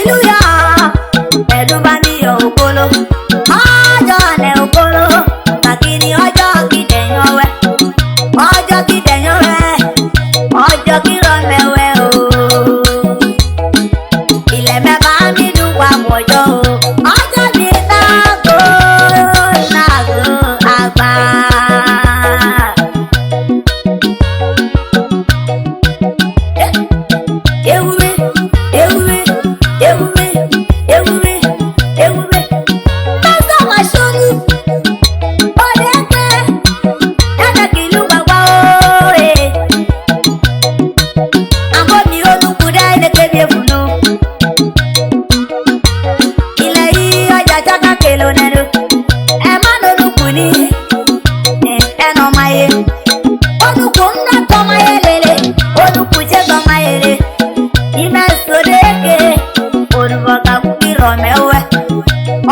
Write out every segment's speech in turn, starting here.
hallelujah. Edubani okolo, ojo ne okolo, lakini ojo kidenyo we, ojo kidenyo we, ojo kirome we o. Ile me ba mi du wa mojo o, ojo mi nago agba.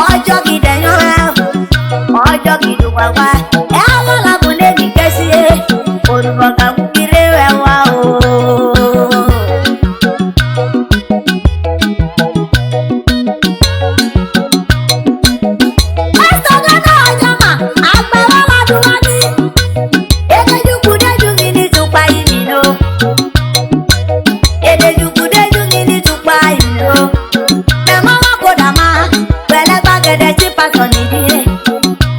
Ojo gidenyo ojo giduwawa ela la bune dikesie oruboka kukirewe wa o. Pastor Gana Ajama agbara la duwani edejukudeju mini tupa imino edejukudeju mini tupa imino mema wakodama gede ti pastor nidire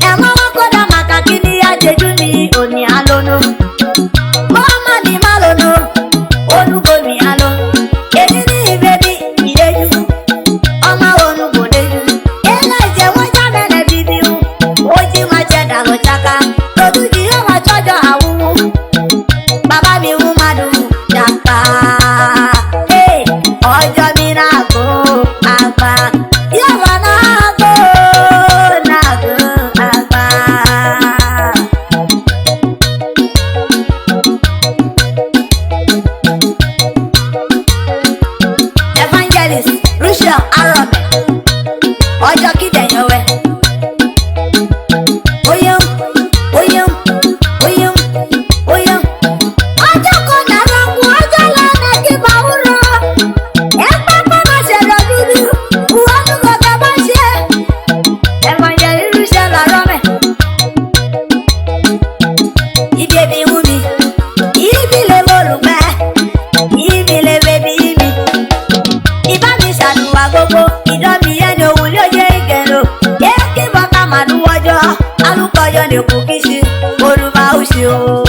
e mo ko da makakini ya jeju mi oni alono mama ni malono onugo mi alo eni ni baby ireju oma onugo deju ela je won ja bele bibiu oji ma je da lo chaka toduji o ma jojo awuwu baba mi wu madu chaka hey ojo mi na go agba yawa na ojo kidenyo we oyum ojo ko na rangu ojo la na ki bawuro e papa na se do dudu uwanu ko ka ba se evangelist Russia la rome ibi ebi wumi ibi le lolupe ibi le baby ibi iba mi saduwa gogo idomi eno wuli oye igero eki baka madu ojo alukoyo ne kukisi oruba usi o.